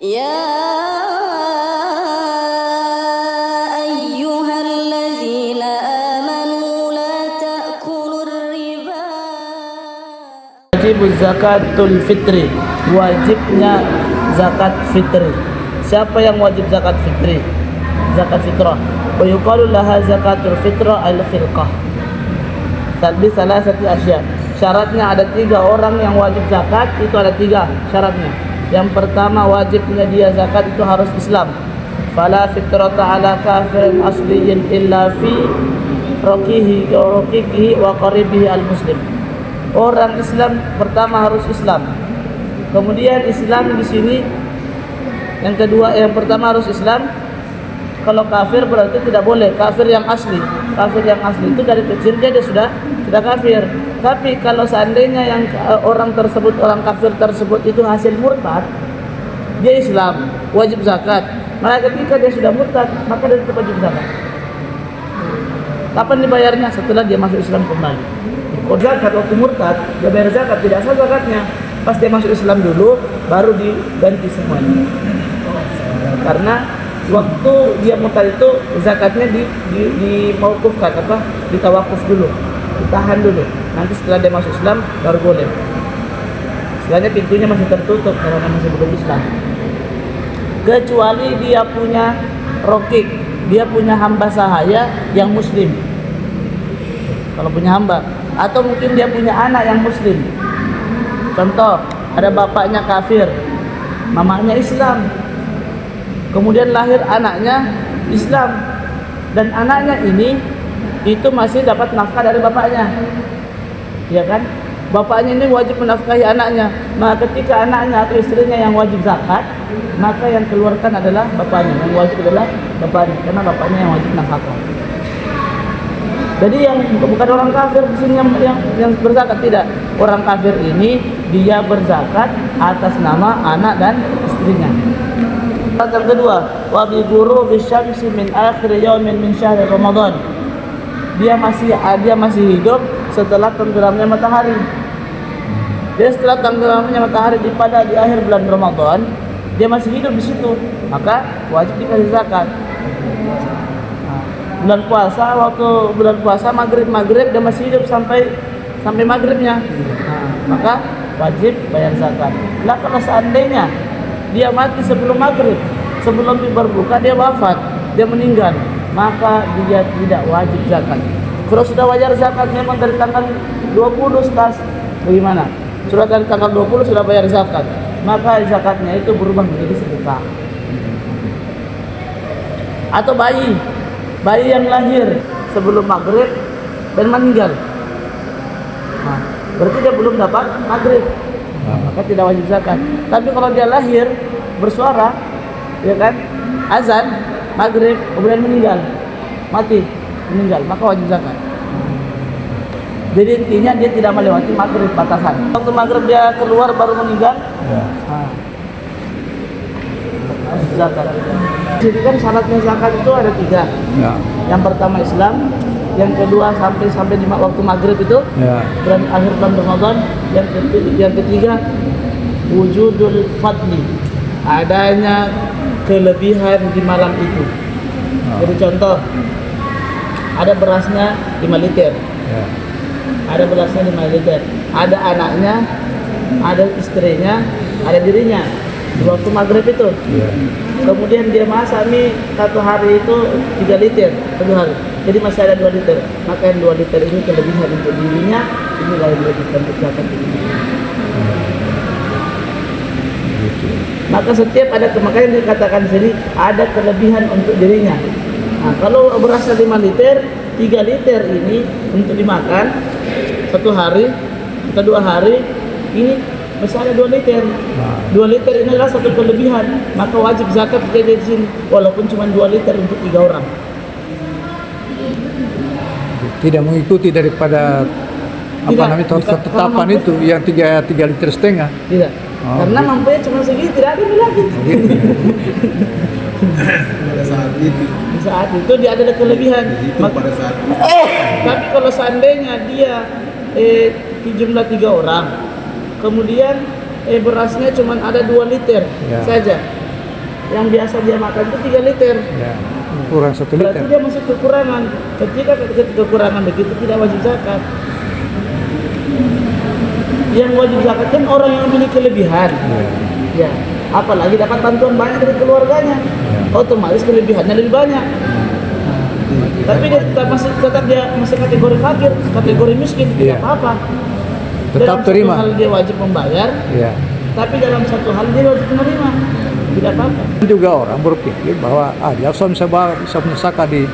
يا أيها الذين آمنوا لا تأكلوا الربا. Wajib zakatul fitri, wajibnya zakat fitri. Siapa yang wajib zakat fitri? Zakat fitrah. Wa yuqalu laha zakatul fitrah al-khilqah. Tapi salah satu asya. Syaratnya ada 3 orang yang wajib zakat, itu ada 3 syaratnya. Yang pertama, wajibnya dia zakat itu harus Islam. Fala fitrata ala kafirin asliyin illa fi raqiqihi wa qaribihi al-muslim. Orang Islam pertama harus Islam. Kemudian Islam di sini yang kedua, yang pertama harus Islam. Kalau kafir berarti tidak boleh, kafir yang asli. Kafir yang asli itu dari kecil dia sudah kafir. Tapi kalau seandainya yang orang kafir tersebut itu hasil murtad, dia Islam, wajib zakat. Maka ketika dia sudah murtad, maka dia tetap wajib zakat. Kapan dibayarnya? Setelah dia masuk Islam kembali. Kalau zakat waktu murtad, dia bayar zakat, tidak sah zakatnya. Pas dia masuk Islam dulu, baru diganti semuanya. Karena waktu dia murtad itu zakatnya di mauqufkan, ditawakuf dulu, ditahan dulu. Nanti setelah dia masuk Islam baru boleh. Setelahnya pintunya masih tertutup karena masih belum Islam. Kecuali dia punya rokik, dia punya hamba sahaya yang muslim. Kalau punya hamba, atau mungkin dia punya anak yang muslim. Contoh, ada bapaknya kafir, mamanya Islam. Kemudian lahir anaknya Islam, dan anaknya ini itu masih dapat nafkah dari bapaknya, ya kan? Bapaknya ini wajib menafkahi anaknya. Maka ketika anaknya atau istrinya yang wajib zakat, maka yang keluarkan adalah bapaknya, yang wajib adalah bapaknya, karena bapaknya yang wajib nafkah. Jadi yang bukan orang kafir di sini yang berzakat, tidak. Orang kafir ini dia berzakat atas nama anak dan istrinya. Yang kedua, wa bi ghurubi syamsi min akhir yaumin min syahr Ramadan. Dia masih hidup setelah tenggelamnya matahari. Dia setelah tenggelamnya matahari pada di akhir bulan Ramadan, dia masih hidup di situ, maka wajib dikasih zakat. Bulan puasa maghrib dia masih hidup sampai maghribnya, maka wajib bayar zakat. Lah kalau seandainya dia mati sebelum maghrib, sebelum berbuka dia wafat, dia meninggal, maka dia tidak wajib zakat. Kalau sudah wajar zakat memang dari tanggal 20 start, bagaimana? Sudah dari tanggal 20 sudah bayar zakat, maka zakatnya itu berubah menjadi sedekah. Atau bayi yang lahir sebelum maghrib dan meninggal, berarti dia belum dapat maghrib, maka tidak wajib zakat. Tapi kalau dia lahir bersuara, ya kan, azan maghrib kemudian meninggal, maka wajib zakat. Jadi intinya dia tidak melewati maghrib batasan. Waktu maghrib dia keluar baru meninggal, zakat. Jadi kan syaratnya zakat itu ada 3. Ya. Yang pertama Islam, yang kedua sampai di waktu maghrib itu, bulan akhir bulan Ramadan. Yang ketiga wujudul fadli, adanya kelebihan di malam itu. Jadi contoh, ada berasnya 5 liter, ada berasnya 5 liter, ada anaknya, ada istrinya, ada dirinya di waktu maghrib itu. Kemudian dia masak mie 1 hari itu 3 liter 1 hari, jadi masih ada 2 liter. Maka yang 2 liter ini kelebihan untuk dirinya, ini lain lagi untuk zakat ini. Maka setiap makanya dikatakan di sini ada kelebihan untuk dirinya. Nah, kalau berasnya 5 liter, 3 liter ini untuk dimakan 1 hari atau 2 hari, ini masih ada 2 liter. 2 liter ini adalah satu kelebihan, maka wajib zakat jadi di sini, walaupun cuma 2 liter untuk 3 orang. Tidak mengikuti daripada ketetapan itu yang 3 liter setengah. Tidak. Karena mampunya cuma segini, tidak ada lagi. Pada saat itu dia ada kelebihan. Tapi kalau seandainya dia jumlah 3 orang, kemudian berasnya cuma ada 2 liter saja, yang biasa dia makan itu 3 liter. Ya. Kurang 1 liter. Berarti dia masih kekurangan. Ketika kekurangan begitu tidak wajib zakat. Yang wajib zakat kan orang yang memiliki kelebihan. Ya. Apalagi dapat bantuan banyak dari keluarganya. Otomatis kelebihannya lebih banyak. Tapi dia tetap dia masih kategori fakir, kategori miskin, tidak apa-apa. Tetap dalam terima. Satu hal dia wajib membayar, Ya. tapi dalam satu hal dia wajib menerima, tidak apa-apa. Juga orang berpikir bahwa dia bisa punya zakat di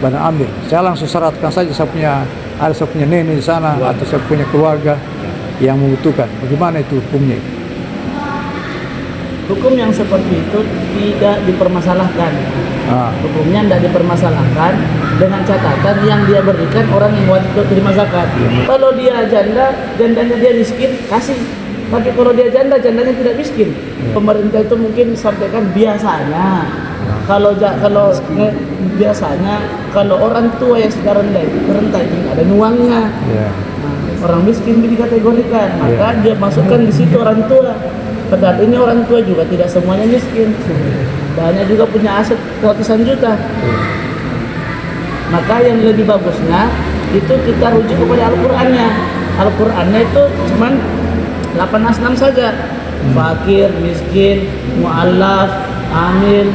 Bani Amir. Saya langsung syaratkan saja saya punya nenek di sana atau saya punya keluarga yang membutuhkan. Bagaimana itu hukumnya? Hukum yang seperti itu tidak dipermasalahkan. Hukumnya tidak dipermasalahkan dengan catatan yang dia berikan orang yang wajib terima zakat. Kalau dia janda, jandanya dia miskin, kasih. Tapi kalau dia janda, jandanya tidak miskin. Pemerintah itu mungkin sampaikan biasanya. Kalau biasanya kalau orang tua yang sudah renta itu ada uangnya. Orang miskin dikategorikan, maka dia masukkan di situ orang tua. Padahal ini orang tua juga tidak semuanya miskin. Banyak juga punya aset ratusan juta. Maka yang lebih bagusnya itu kita rujuk kepada Al-Qur'annya. Al-Qur'annya itu cuman 8 saja. Fakir, miskin, mu'allaf, amil,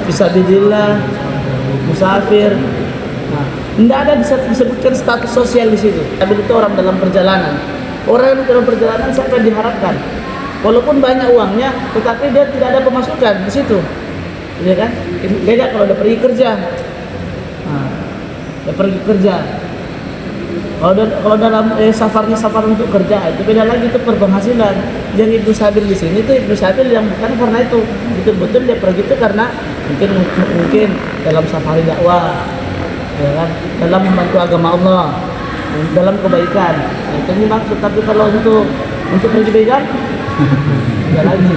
fisabilillah, musafir. Tidak ada disebutkan status sosial di situ. Tapi itu orang dalam perjalanan. Orang yang dalam perjalanan siapa yang diharapkan? Walaupun banyak uangnya, tetapi dia tidak ada pemasukan di situ, ya kan? Beda kalau udah pergi kerja, udah pergi kerja. Kalau dalam safar untuk kerja itu beda lagi, itu berpenghasilan. Yang Ibnu Sabil di sini itu Ibnu Sabil yang bukan karena itu, betul-betul dia pergi itu karena mungkin dalam safari dakwah, ya kan? Dalam membantu agama Allah, dalam kebaikan. Itu dimaksud. Tapi kalau untuk pergi begal, tidak lagi.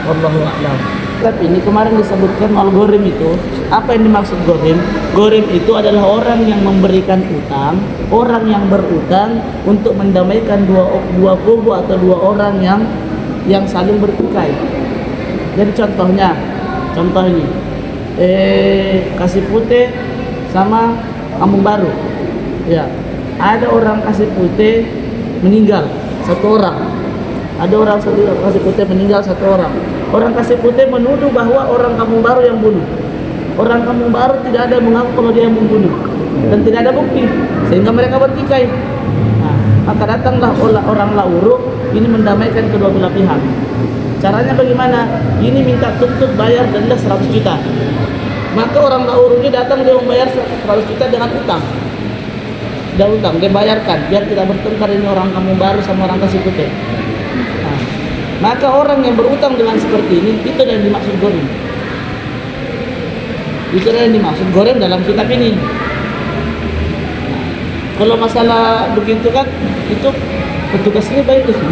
Wallahu a'lam. Tapi ini kemarin disebutkan al-ghorim itu, apa yang dimaksud ghorim? Ghorim itu adalah orang yang memberikan utang, orang yang berutang untuk mendamaikan dua kubu atau dua orang yang saling bertikai. Jadi contoh ini, Kasih Putih sama Kampung Baru. Ya, ada orang Kasih Putih meninggal, satu orang. Ada orang Kasih Putih meninggal, satu orang. Orang Kasih Putih menuduh bahwa orang Kampung Baru yang bunuh. Orang Kampung Baru tidak ada mengaku kalau dia yang membunuh dan tidak ada bukti, sehingga mereka bertikai. Maka datanglah orang Lauru ini mendamaikan kedua belah pihak. Caranya bagaimana? Ini minta tuntut bayar denda 100 juta. Maka orang Lauru ini datang, dia membayar 100 juta dengan utang. Dia bayarkan biar tidak bertengkar ini orang Kampung Baru sama orang Kasih Putih. Maka orang yang berutang dengan seperti ini, itu yang dimaksud ghorim. Itu yang dimaksud ghorim dalam kitab ini. Kalau masalah begitu kan, itu petugasnya baik itu.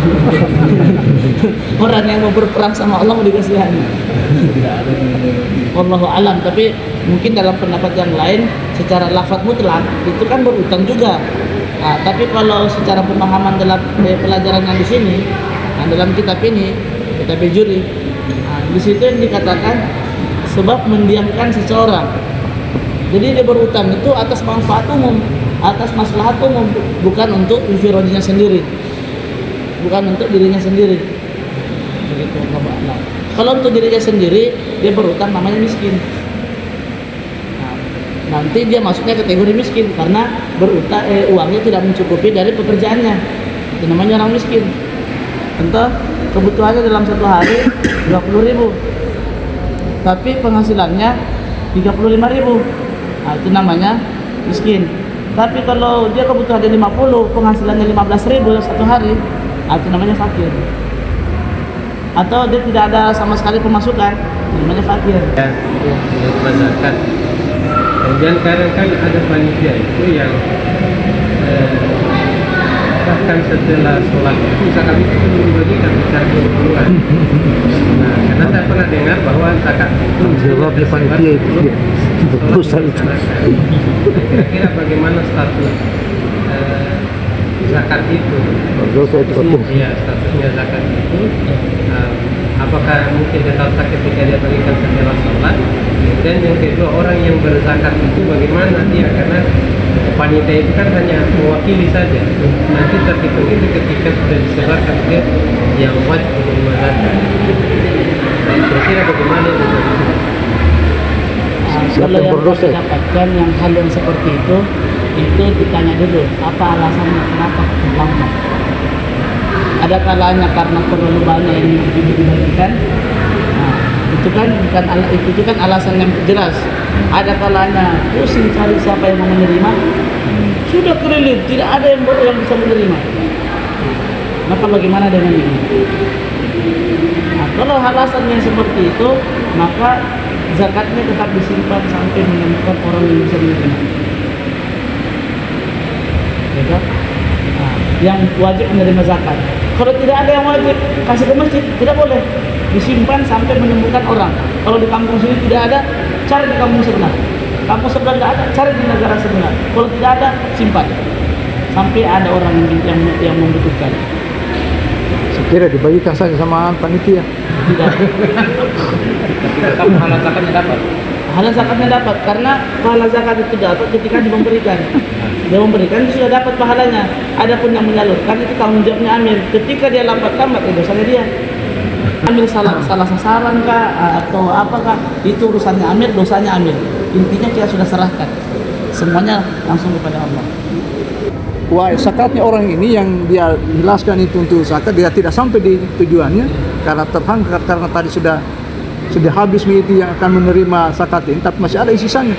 Orang yang mau berperang sama Allah mau dikasihani. Wallahu alam. Tapi mungkin dalam pendapat yang lain, secara lafaz mutlak itu kan berutang juga. Tapi kalau secara pemahaman dalam pelajaran yang di sini, dalam kitab ini, kitab juri, di situ yang dikatakan sebab mendiamkan seseorang. Jadi dia berutang itu atas manfaat umum, atas maslahat umum, bukan untuk infirodinya sendiri, bukan untuk dirinya sendiri. Begitu. Kalau untuk dirinya sendiri, dia berutang namanya miskin. Nanti dia masuknya kategori miskin karena berutang uangnya tidak mencukupi dari pekerjaannya. Itu namanya orang miskin. Contoh, kebutuhannya dalam satu hari 20.000, tapi penghasilannya 35.000. Itu namanya miskin. Tapi kalau dia kebutuhannya 50, penghasilannya 15.000 satu hari, itu namanya fakir. Atau dia tidak ada sama sekali pemasukan, namanya fakir. Ya, untuk zakat. Kemudian kadang kan ada panitia itu yang bahkan setelah sholat itu zakat itu dibagikan secara keseluruhan. Nah, karena saya pernah dengar bahwa zakat itu jawab panitia itu proposal itu. Kira-kira bagaimana status zakat itu? Statusnya Ya, statusnya zakat itu apakah mungkin tetap sah ketika dia berikan setelah sholat. Kemudian yang kedua, orang yang berzakat itu bagaimana dia, karena panitia itu kan hanya mewakili saja, nanti terhitung itu ketika sudah diserahkan ke yang wajib menerima zakat. Nah, kira-kira bagaimana itu? Kalau yang kita dapatkan yang hal yang seperti itu ditanya dulu apa alasannya kenapa lambat. Ada kalanya karena terlalu banyak yang dibagikan. Nah, itu kan alasan yang jelas. Ada kalanya pusing cari siapa yang mau menerima. Sudah keliling, tidak ada yang bisa menerima. Maka bagaimana dengan ini? Nah, kalau alasannya seperti itu, maka zakatnya tetap disimpan sampai menemukan orang yang bisa menerima. Ya kan? Nah, yang wajib menerima zakat. Kalau tidak ada yang wajib, kasih ke masjid, tidak boleh. Disimpan sampai menemukan orang. Kalau di kampung sini tidak ada, cari di kampung sebelah. Kampung sebelah tidak ada, cari di negara sebelah. Kalau tidak ada, simpan sampai ada orang yang membutuhkan. Sekira dibagikan saja sama panitia. Tidak. Tetap pahala zakatnya dapat. Pahala zakatnya dapat karena pahala zakat itu dapat ketika memberikan. Dia memberikan sudah dapat pahalanya. Adapun yang menyalurkan itu tanggung jawabnya amil. Ketika dia lambat-lambat itu dosanya dia. Amil salah sasaran kah atau apakah itu urusannya amil, dosanya amil. Intinya kita sudah serahkan. Semuanya langsung kepada Allah. Wah, zakatnya orang ini yang dia jelaskan itu untuk zakat, dia tidak sampai di tujuannya karena terhangkat, karena tadi sudah habis itu yang akan menerima zakat ini, tapi masih ada sisanya.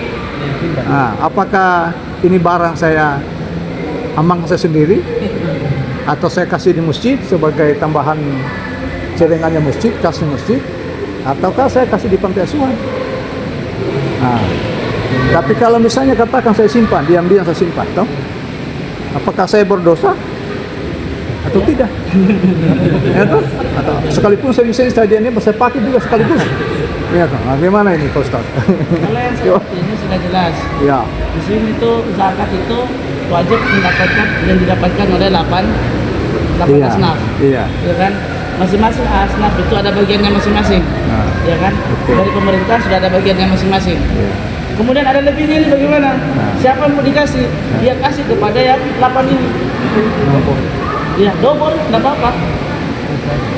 Nah, apakah ini barang saya ambang saya sendiri atau saya kasih di masjid sebagai tambahan celengannya masjid, kasih masjid, ataukah saya kasih di panti asuhan? Nah, tapi kalau misalnya katakan saya simpan, diam-diam saya simpan, toh? Apakah saya berdosa atau tidak? Ya, toh? Atau sekalipun saya ini saya pakai juga sekaligus. Ya, toh? Nah, bagaimana ini, Pak Ustaz? Kalau yang seperti ini sudah jelas. Ya. Di sini itu zakat itu wajib didapatkan oleh 8 Iya. asnaf. Iya. Ya kan? Masing-masing asnaf itu ada bagiannya masing-masing. Nah, Ya kan? betul. Dari pemerintah sudah ada bagiannya masing-masing. Iya. Kemudian ada lebihnya ini bagaimana? Siapa yang mau dikasih? Dia kasih kepada yang 8 ini. Ya, double tidak apa-apa.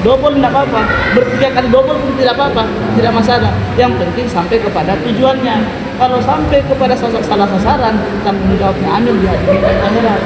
Double tidak apa-apa. Bertiga kali double pun tidak apa-apa, tidak masalah. Yang penting sampai kepada tujuannya. Kalau sampai kepada salah sasaran, tanggung jawabnya amil di akhirat.